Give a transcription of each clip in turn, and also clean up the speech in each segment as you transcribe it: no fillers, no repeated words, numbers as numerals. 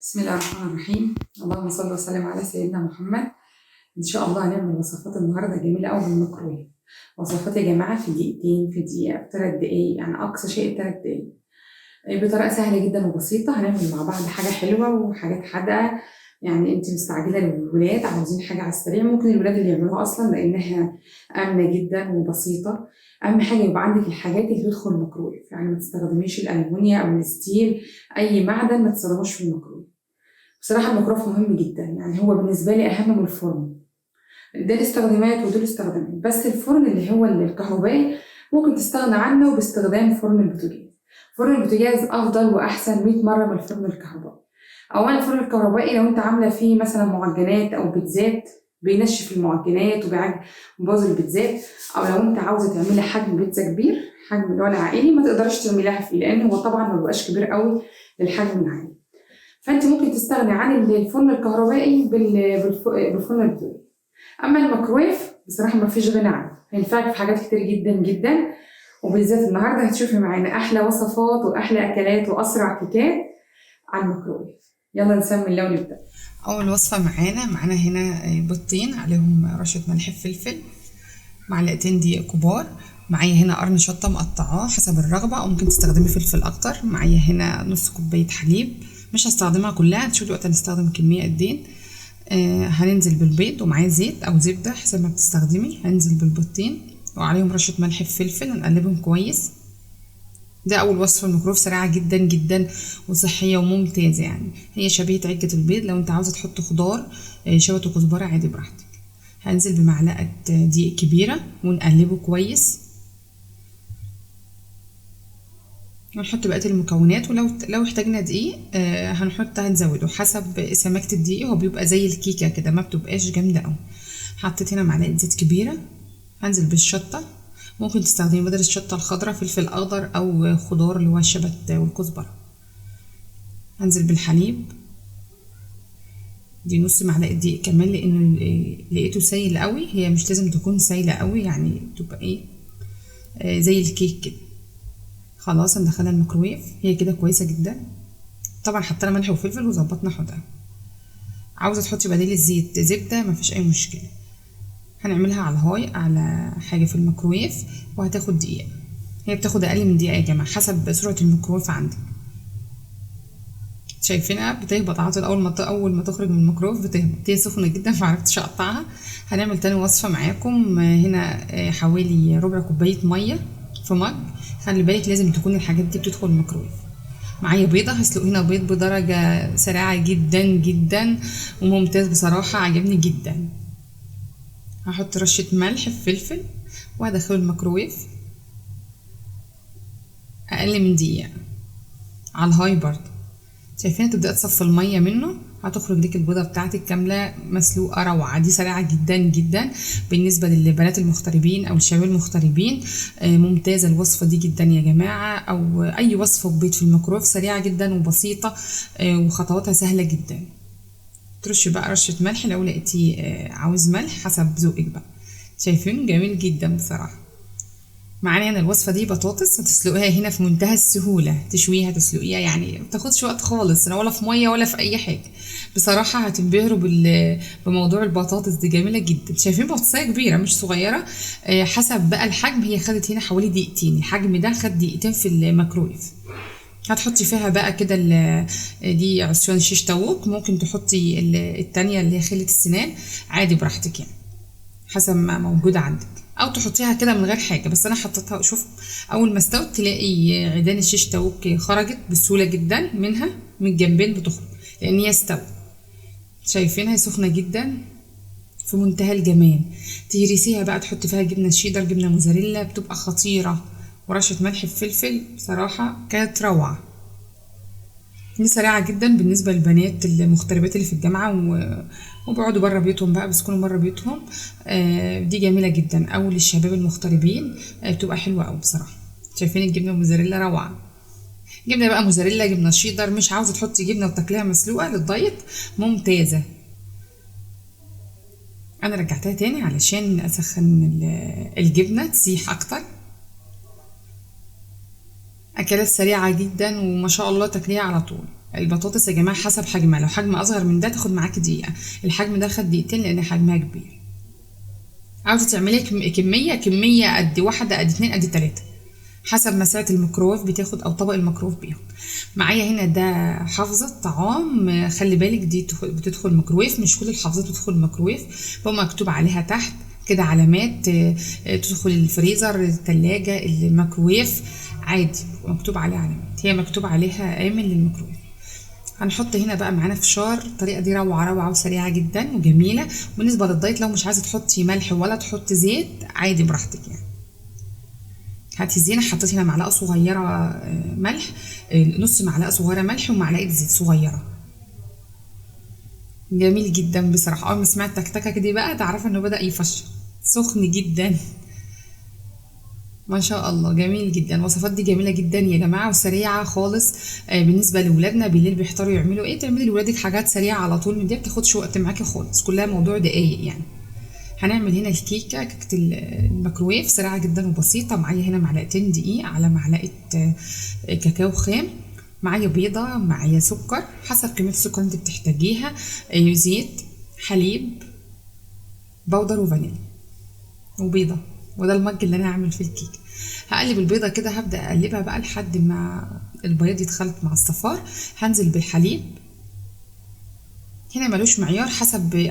بسم الله الرحمن الرحيم. اللهم صل وسلم على سيدنا محمد. ان شاء الله هنعمل وصفات النهارده جميله قوي بالميكرويف. وصفات يا جماعه في دقيقتين، في دقيقه، في 3 دقايق، يعني اقصى شيء 3 دقايق، بطريقه سهله جدا وبسيطه. هنعمل مع بعض حاجه حلوه وحاجات حادقه. يعني انت مستعجله للولاد عاوزين حاجه على السريع، ممكن الولاد اللي يعملوها اصلا لانها امنه جدا وبسيطه. اهم حاجه يبقى عندك الحاجات اللي تدخل الميكرويف، يعني ما تستخدميش الالومنيا او الستيل، اي معدن ما تستخدموش في الميكرويف. بصراحة الميكروف مهم جدا، يعني هو بالنسبة لي أهم من الفرن. ده الاستخدامات وده الاستخدامات، بس الفرن اللي هو الكهربائي ممكن تستغنى عنه باستخدام فرن البوتاجاز. فرن البوتاجاز أفضل وأحسن 100 مرة من الفرن الكهربائي. أولا الفرن الكهربائي لو أنت عاملة فيه مثلا معجنات أو بيتزات بينشف المعجنات وبيبوظ البيتزات، أو لو أنت عاوزة تعملي حجم بيتزا كبير، حجم اللي هو العائلي، ما تقدرش تعمليها فيه لأن هو طبعا ما بيبقاش كبير قوي للحجم العائلي. فانت ممكن تستغني عن الفرن الكهربائي بالفرن البوتاجاز. اما الميكرويف بصراحه ما فيش غنى عنه، هينفعك في حاجات كتير جدا جدا، وبالذات النهارده هتشوفي معانا احلى وصفات واحلى اكلات واسرع كيكات على الميكرويف. يلا نسمي الله ونبدا. اول وصفه معانا هنا بيضتين عليهم رشه ملح فلفل، معلقتين دقيق كبار، معايا هنا قرن شطه مقطعاه حسب الرغبه او ممكن تستخدمي فلفل اكتر، معايا هنا نص كوبايه حليب، مش هستخدمها كلها، هتشوفي وقت هنستخدم كميه قد ايه. هننزل بالبيض ومعاه زيت او زبده حسب ما بتستخدمي، هننزل بالبيضتين وعليهم رشه ملح فلفل، هنقلبهم كويس. ده اول وصفه الميكرويف، سريعه جدا جدا وصحيه وممتازه، يعني هي شبيهه عجه البيض. لو انت عاوزه تحط خضار شبت وكزبره عادي براحتك. هنزل بمعلقه دقيق كبيره ونقلبه كويس، ونحط بقيه المكونات، ولو احتاجنا دقيق هنزوده حسب سماكه الدقيق، هو بيبقى زي الكيكه كده ما بتبقاش جامده قوي. حطيت هنا معلقه زيت كبيره، هنزل بالشطه، ممكن تستخدمي بدل الشطه الخضراء فلفل اخضر او خضار اللي هو الشبت والكزبره. هنزل بالحليب، دي نص معلقه دقيق كمان لان لقيته سايل قوي، هي مش لازم تكون سايله قوي، يعني تبقى ايه زي الكيك كده. خلاص هندخلها الميكرويف، هي كده كويسه جدا. طبعا حطينا ملح وفلفل وظبطنا حدها. عاوزه تحطي بديل الزيت زبده مفيش اي مشكله. هنعملها على الهاي اعلى حاجه في الميكرويف، وهتاخد دقيقه، هي بتاخد اقل من دقيقه يا جماعه حسب سرعه الميكرويف عندك. شايفينها بتهبط على طول، اول ما تخرج من الميكرويف بتهبط، هي سخنه جدا فمعرفتش اقطعها. هنعمل تاني وصفه معاكم. هنا حوالي ربع كوبايه ميه في مج، خلي بالك لازم تكون الحاجات دي بتدخل الميكرويف. معايا بيضه، هسلق هنا بيض بدرجه سريعه جدا جدا وممتاز بصراحه، عجبني جدا. هحط رشه ملح فلفل وهدخله الميكرويف اقل من دقيقه على الهاي برضه. شايفين تبدأ تصفي المية منه، هتخرج لك البيضة بتاعتك كاملة مسلوقة روعة. دي سريعة جدا جدا بالنسبة للبنات المغتربين أو الشباب المغتربين، ممتازة الوصفة دي جدا يا جماعة، أو أي وصفة بيض في الميكرويف سريعة جدا وبسيطة وخطواتها سهلة جدا. ترشي بقى رشة ملح لو لقيتي عاوز ملح حسب ذوقك بقى. شايفين جميل جدا بصراحة. معانا هنا الوصفه دي بطاطس، هتسلقيها هنا في منتهى السهوله، تشويها تسلقيها يعني متاخدش وقت خالص، ولا في ميه ولا في اي حاجه. بصراحه هتنبهروا بموضوع البطاطس دي، جميله جدا. شايفين بطاطسيه كبيره مش صغيره، حسب بقى الحجم. هي خدت هنا حوالي دقيقتين، الحجم ده خد دقيقتين في الميكرويف. هتحطي فيها بقى كده دي عصيان شيش طاووق، ممكن تحطي التانية اللي هي خلة السنان عادي براحتك، يعني حسب ما موجود عندك، او تحطيها كده من غير حاجه. بس انا حطيتها، شوف اول ما استوت تلاقي عيدان الشيش طاووق خرجت بسهوله جدا منها، من الجنبين بتخرج لان هي استوت. شايفينها سخنه جدا في منتهى الجمال. تهرسيها بقى تحطي فيها جبنه شيدر، جبنه موزاريلا، بتبقى خطيره، ورشه ملح بفلفل، بصراحه كانت روعه. دي سريعة جدا بالنسبة للبنات المغتربات اللي في الجامعة وبيقعدوا بره بيوتهم بقى، بيسكنوا بره بيوتهم. دي جميلة جدا. أو للشباب المغتربين بتبقى حلوة أوي بصراحة. شايفين الجبنة الموزاريلا روعة. جبنة بقى موزاريلا، جبنة شيدر، مش عاوزة تحطي جبنة وتاكليها مسلوقة للدايت، ممتازة. أنا رجعتها تاني علشان أسخن الجبنة تسيح أكتر. أكلات سريعة جدا وما شاء الله تاكليها على طول. البطاطس يا جماعه حسب حجمها، لو حجم اصغر من ده تاخد معاكي دقيقه، الحجم ده خد دقيقتين لان حجمها كبير. عاوزه تعملي كميه قد واحده قد اتنين قد تلاته، حسب مساحه الميكروويف بتاخد او طبق الميكروويف بياخد. معايا هنا ده حافظه طعام، خلي بالك دي بتدخل ميكروويف، مش كل الحافظات بتدخل ميكروويف، بقى مكتوب عليها تحت كده علامات تدخل الفريزر، الثلاجه، الميكروويف، عادي مكتوب عليها علامات، هي مكتوب عليها آمن للميكروويف. هنحط هنا بقى معانا فشار، الطريقه دي روعه وسريعه جدا وجميله. بالنسبه للدايت لو مش عايزه تحطي ملح ولا تحطي زيت عادي براحتك يعني. هاتي زينه، حطيت هنا معلقه صغيره ملح، نص معلقه صغيره ملح ومعلقه زيت صغيره. جميل جدا بصراحه. اول ما سمعت تكتكه دي بقى تعرفي انه بدا يفشل، سخن جدا ما شاء الله، جميل جدا. الوصفات دي جميله جدا يا جماعه وسريعه خالص. بالنسبه لاولادنا بالليل بيحتاروا يعملوا ايه، تعملي لاولادك حاجات سريعه على طول، من دي بتاخدش وقت معاكي خالص، كلها موضوع دقايق يعني. هنعمل هنا كيكه الميكروويف سريعه جدا وبسيطه. معايا هنا معلقتين دقيق على معلقه كاكاو خام، معايا بيضه، معايا سكر حسب كميه السكر انت بتحتاجيها، زيت، حليب، بودر وفانيليا وبيضه، وده المج اللي انا هعمل فيه الكيكه. هقلب البيضه كده، هبدا اقلبها بقى لحد ما البياض يتخلط مع الصفار. هنزل بالحليب، هنا ملوش معيار،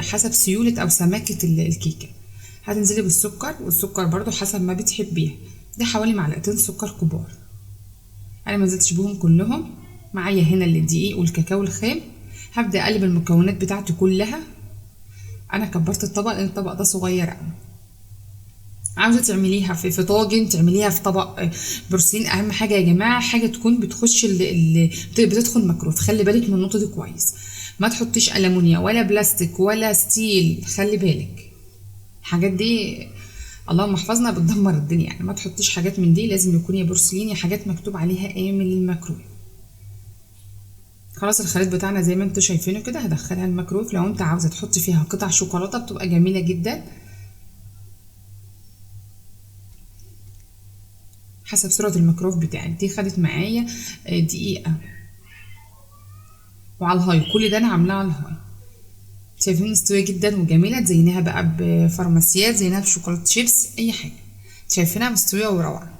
حسب سيوله او سماكه الكيكه. هتنزلي بالسكر، والسكر برضو حسب ما بتحبيها، ده حوالي معلقتين سكر كبار، انا ما نزلتش بهم كلهم. معايا هنا الدقيق والكاكاو الخام، هبدا اقلب المكونات بتاعتي كلها. انا كبرت الطبق لان الطبق ده صغير قوي. عاوزه تعمليها في طاجن، تعمليها في طبق بورسلين، اهم حاجه يا جماعه حاجه تكون بتخش بتدخل ميكروف، خلي بالك من النقطه دي كويس. ما تحطيش ألمونيا ولا بلاستيك ولا ستيل، خلي بالك الحاجات دي اللهم احفظنا بتدمر الدنيا يعني. ما تحطيش حاجات من دي، لازم يكون يا بورسلين يا حاجات مكتوب عليها آمن للميكرويف. خلاص الخليط بتاعنا زي ما انتوا شايفينه كده، هدخلها الميكرويف. لو انت عاوزه تحطي فيها قطع شوكولاته بتبقى جميله جدا، حسب سرعه الميكرويف بتاعك. دي خدت معايا دقيقه وعلى الهاي، كل ده انا عاملاه على الهاي. شايفين مستويه جدا وجميله، تزينيها بقى بفارماسيات، زينها بشوكولاته شيبس، اي حاجه، شايفينها مستويه وروعه.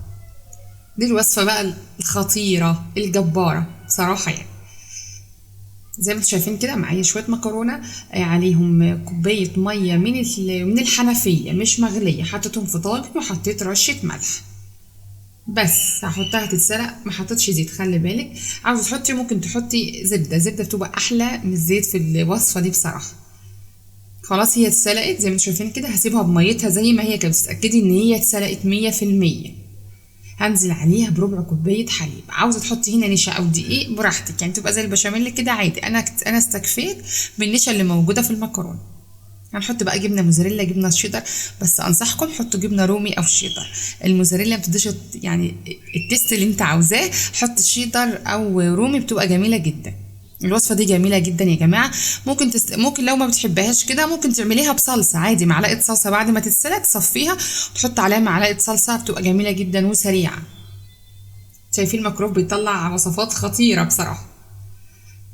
دي الوصفه بقى الخطيره الجباره بصراحه يعني. زي ما انتم شايفين كده معايا شويه مكرونه عليهم كوبايه ميه من الحنفيه مش مغليه، حطيتهم في طاجن وحطيت رشه ملح بس، هحطها تتسلق، ما حطيتش زيت خلي بالك. عاوزه تحطي ممكن تحطي زبده بتبقى احلى من الزيت في الوصفه دي بصراحه. خلاص هي اتسلقت زي ما انتم شايفين كده، هسيبها بميتها زي ما هي كده، تتاكدي ان هي اتسلقت 100%. هنزل عليها بربع كوبايه حليب. عاوزه تحطي هنا نشا او دقيق براحتك يعني، تبقى زي البشاميل كده عادي. انا استكفيت بالنشا اللي موجوده في المكرونه. هنحط بقى جبنه موزاريلا، جبنه شيدر، بس انصحكم حطوا جبنه رومي او شيدر. الموزاريلا ما بتديش يعني التيست اللي انت عاوزاه، حط شيدر او رومي بتبقى جميله جدا. الوصفه دي جميله جدا يا جماعه. ممكن لو ما بتحبهاش كده ممكن تعمليها بصلصه عادي، معلقه صلصه بعد ما تتسلق تصفيها وتحط عليها معلقه صلصه، بتبقى جميله جدا وسريعه. شايفين الميكروف بيطلع وصفات خطيره بصراحه.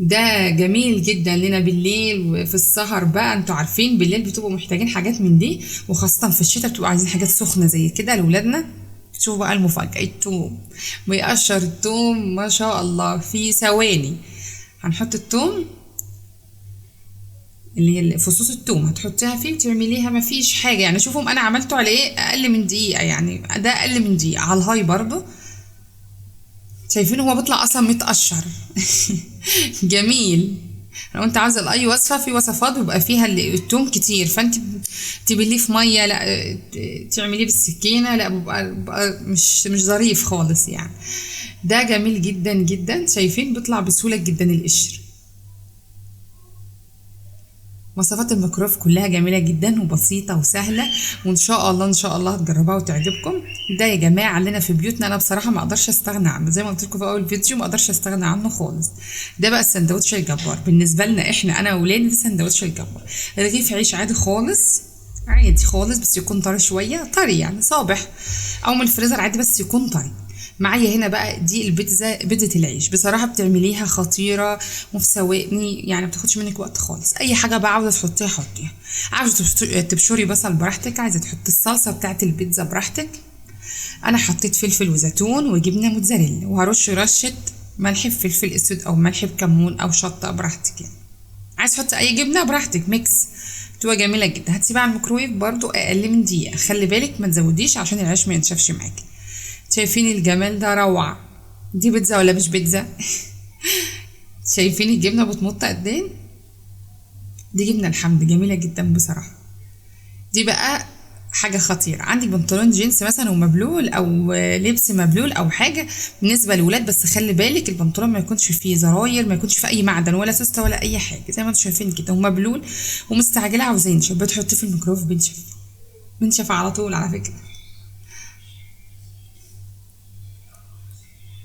ده جميل جدا لنا بالليل وفي السهر بقى، انتوا عارفين بالليل بتبقوا محتاجين حاجات من دي، وخاصه في الشتاء بتبقوا عايزين حاجات سخنه زي كده لاولادنا. شوفوا بقى المفاجاه، التوم بيقشر التوم ما شاء الله في ثواني. هنحط التوم اللي هي فصوص التوم هتحطيها فيه وتعمليها، ما فيش حاجه يعني. شوفوا انا عملته على ايه، اقل من دقيقه يعني، ده اقل من دقيقه على الهاي برضو. شايفين هو بيطلع اصلا متقشر جميل. لو انت عاوزه لاي وصفه، في وصفات بيبقى فيها التوم كتير، فانت تبليه في ميه، لا تعمليه بالسكينه، لا بيبقى مش ظريف خالص يعني. ده جميل جدا جدا. شايفين بيطلع بسهوله جدا القشر. وصفات الميكرويف كلها جميله جدا وبسيطه وسهله، وان شاء الله هتجربوها وتعجبكم. ده يا جماعه عندنا في بيوتنا، انا بصراحه ما اقدرش استغنى عنه، زي ما قلت لكم في اول فيديو ما اقدرش استغنى عنه خالص. ده بقى السندوتش الجبار بالنسبه لنا احنا، انا واولادي، ده سندوتش الجبار. رغيف عيش عادي خالص، عادي خالص، بس يكون طري شويه، طري يعني صابح، او من الفريزر عادي بس يكون طري. معايا هنا بقى دي البيتزا، بيتزا العيش بصراحه بتعمليها خطيره وفي ثواني، يعني ما بتاخدش منك وقت خالص. اي حاجه بقى عاوزه تحطيها حطيها، عاوزه تبشري بصل براحتك، عايزه تحطي الصلصه بتاعت البيتزا براحتك. انا حطيت فلفل وزيتون وجبنه موتزاريلا، وهرش رشه ملح بفلفل اسود او ملح بكمون او شطه براحتك يعني. عايز تحطي اي جبنه براحتك، ميكس تبقى جميله جدا. هتسيبها على الميكرويف برضو اقل من دقيقه، خلي بالك ما تزوديش عشان العيش ما ينشفش معاكي. شايفين الجمال ده؟ روعه. دي بيتزا ولا مش بيتزا؟ شايفين الجبنه بتمط قد ايه؟ دي جبنه الحمد جميله جدا بصراحه. دي بقى حاجه خطيره. عندك بنطلون جينز مثلا ومبلول او لبس مبلول او حاجه بالنسبه للولاد، بس خلي بالك البنطلون ما يكونش فيه زراير، ما يكونش فيه اي معدن ولا سوسته ولا اي حاجه، زي ما انتم شايفين كده ومبلول ومستعجله عاوزاه ينشف، بتحطيه في الميكرويف بينشف، بينشف على طول على فكره.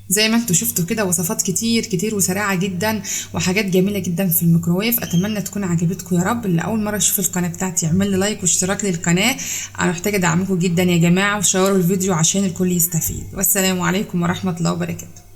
زي ما انتوا شفتوا كده وصفات كتير كتير وسريعه جدا وحاجات جميله جدا في الميكروويف. اتمنى تكون عجبتكم يا رب. اللي اول مره يشوف القناه بتاعتي يعمل لي لايك واشتراك للقناه، انا محتاجه دعمكم جدا يا جماعه، وشيروا الفيديو عشان الكل يستفيد. والسلام عليكم ورحمه الله وبركاته.